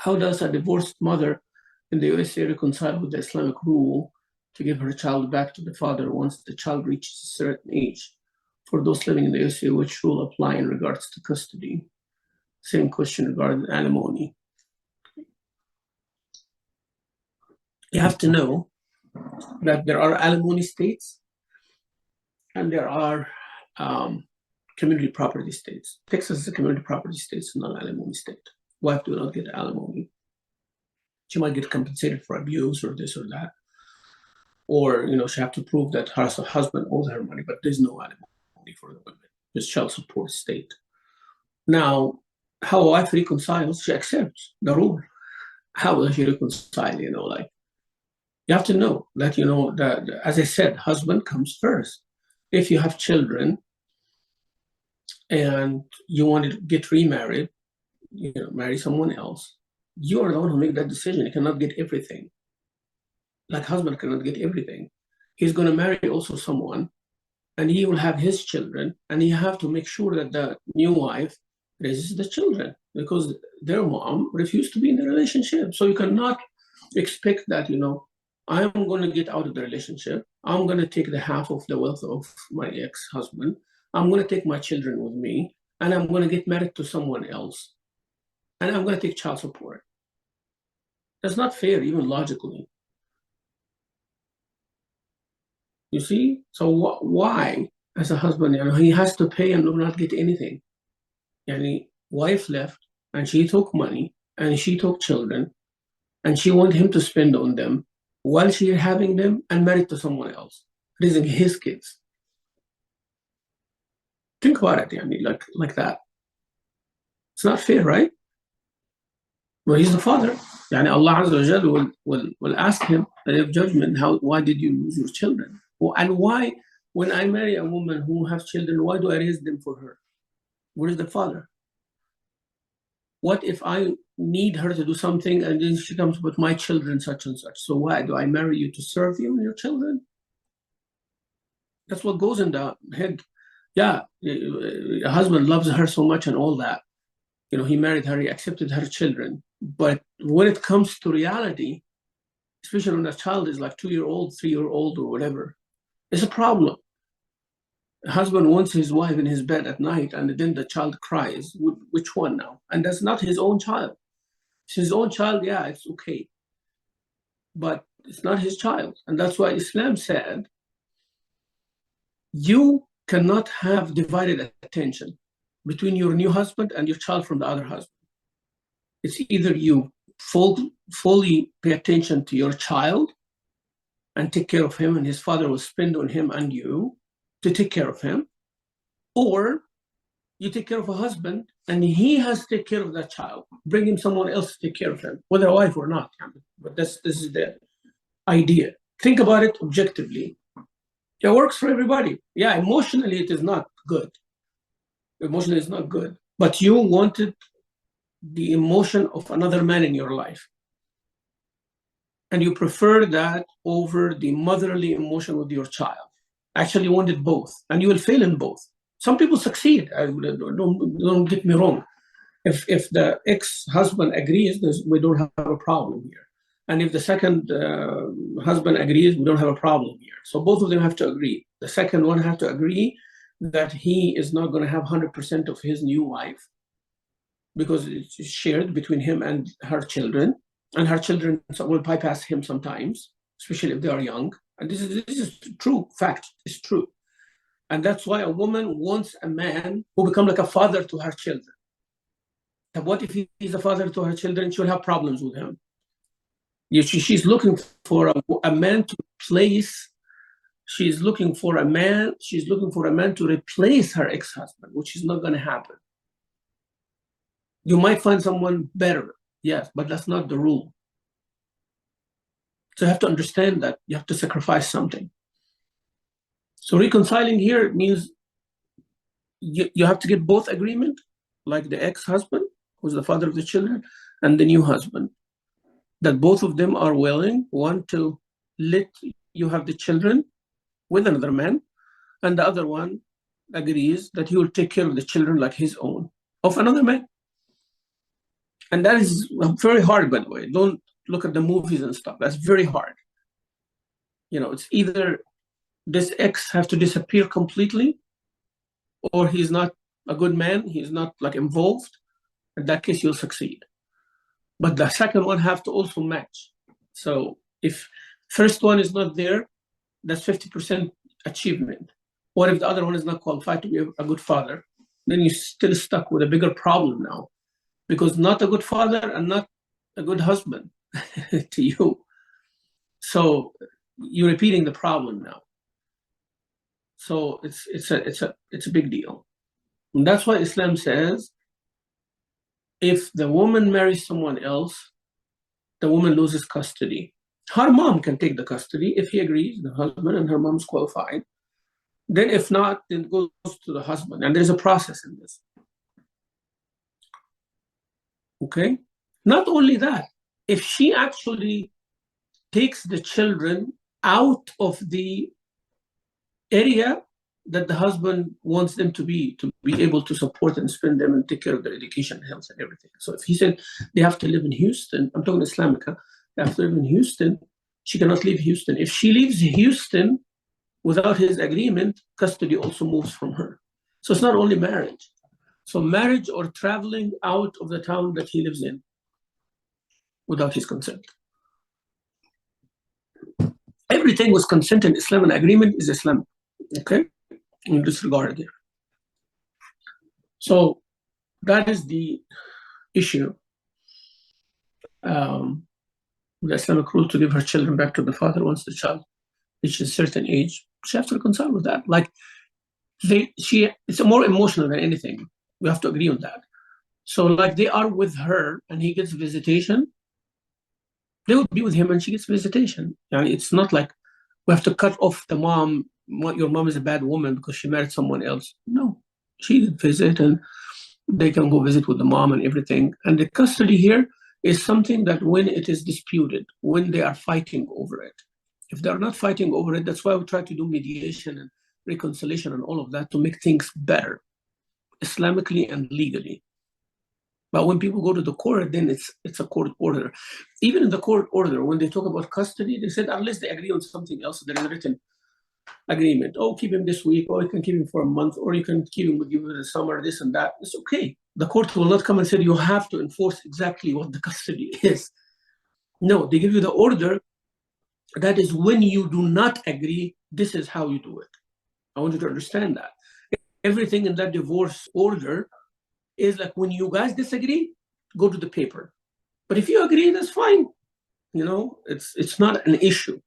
How does a divorced mother in the USA reconcile with the Islamic rule to give her child back to the father once the child reaches a certain age? For those living in the USA, which rule apply in regards to custody? Same question regarding alimony. You have to know that there are alimony states and there are community property states. Texas is a community property state, it's not an alimony state. Wife do not get alimony. She might get compensated for abuse or this or that. Or, she have to prove that her husband owes her money, but there's no alimony for the women. There's child support state. Now, how a wife reconciles, she accepts the rule. How does she reconcile, you have to know that, that, as I said, husband comes first. If you have children and you want to get remarried, marry someone else, you are the one who make that decision. You cannot get everything. Like husband cannot get everything. He's going to marry also someone, and he will have his children, and you have to make sure that the new wife raises the children because their mom refused to be in the relationship. So you cannot expect that, I'm going to get out of the relationship. I'm going to take the half of the wealth of my ex-husband. I'm going to take my children with me, and I'm going to get married to someone else. And I'm going to take child support. That's not fair, even logically. You see? So why, as a husband, he has to pay and will not get anything? Wife left, and she took money, and she took children, and she wanted him to spend on them while she having them and married to someone else, raising his kids. Think about it, like that. It's not fair, right? Well, he's the father. Allah Azza wa Jal will ask him at the day of judgment, why did you lose your children? And why, when I marry a woman who has children, why do I raise them for her? Where is the father? What if I need her to do something and then she comes with my children such and such? So why do I marry you, to serve you and your children? That's what goes in the head. Yeah, a husband loves her so much and all that. He married her, he accepted her children. But when it comes to reality, especially when a child is like 2-year-old, 3-year-old, or whatever, it's a problem. A husband wants his wife in his bed at night, and then the child cries. Which one now? And that's not his own child. It's his own child, yeah, it's okay. But it's not his child. And that's why Islam said, you cannot have divided attention between your new husband and your child from the other husband. It's either you fully pay attention to your child and take care of him, and his father will spend on him and you to take care of him, or you take care of a husband and he has to take care of that child. Bring him someone else to take care of him, whether a wife or not. But this is the idea. Think about it objectively. It works for everybody. Yeah, emotionally it is not good. Emotionally it's not good. But you wanted the emotion of another man in your life. And you prefer that over the motherly emotion with your child. Actually, you wanted both, and you will fail in both. Some people succeed. Don't get me wrong. If the ex-husband agrees, we don't have a problem here. And if the second husband agrees, we don't have a problem here. So both of them have to agree. The second one have to agree that he is not going to have 100% of his new wife, because it's shared between him and her children. And her children will bypass him sometimes, especially if they are young. And this is true fact. It's true. And that's why a woman wants a man who become like a father to her children. And what if he's a father to her children? She'll have problems with him. She's looking for a man to replace. She's looking for a man to replace her ex-husband, which is not going to happen. You might find someone better, yes, but that's not the rule. So you have to understand that you have to sacrifice something. So reconciling here means you have to get both agreement, like the ex-husband, who's the father of the children, and the new husband, that both of them are willing, one to let you have the children with another man, and the other one agrees that he will take care of the children like his own, of another man. And that is very hard, by the way. Don't look at the movies and stuff. That's very hard. You know, it's either this ex have to disappear completely, or he's not a good man, he's not like involved. In that case, you'll succeed. But the second one have to also match. So if first one is not there, that's 50% achievement. What if the other one is not qualified to be a good father? Then you're still stuck with a bigger problem now, because not a good father and not a good husband to you. So you're repeating the problem now. So it's a big deal. And that's why Islam says, if the woman marries someone else, the woman loses custody. Her mom can take the custody if he agrees, the husband, and her mom's qualified. Then if not, then it goes to the husband. And there's a process in this. Okay? Not only that, if she actually takes the children out of the area that the husband wants them to be able to support and spend them and take care of their education, health, and everything. So if he said they have to live in Houston, I'm talking Islamica, they have to live in Houston, she cannot leave Houston. If she leaves Houston without his agreement, custody also moves from her. So it's not only marriage. So marriage or traveling out of the town that he lives in without his consent. Everything with consent in Islam and agreement is Islam. Okay? In this regard there. So that is the issue. The Islamic rule to give her children back to the father once the child reaches a certain age. She has to reconcile with that. Like it's more emotional than anything. We have to agree on that. So like they are with her and he gets visitation, they would be with him and she gets visitation. And it's not like we have to cut off the mom. Your mom is a bad woman because she married someone else. No, she did visit and they can go visit with the mom and everything. And the custody here is something that when it is disputed, when they are fighting over it. If they're not fighting over it, that's why we try to do mediation and reconciliation and all of that to make things better, Islamically and legally. But when people go to the court, then it's a court order. Even in the court order, when they talk about custody, they said unless they agree on something else, there is a written agreement. Oh, keep him this week, or you can keep him for a month, or you can keep him with you in the summer, this and that. It's okay. The court will not come and say you have to enforce exactly what the custody is. No, they give you the order. That is when you do not agree, this is how you do it. I want you to understand that. Everything in that divorce order is like when you guys disagree, go to the paper. But if you agree, that's fine. You know, it's not an issue.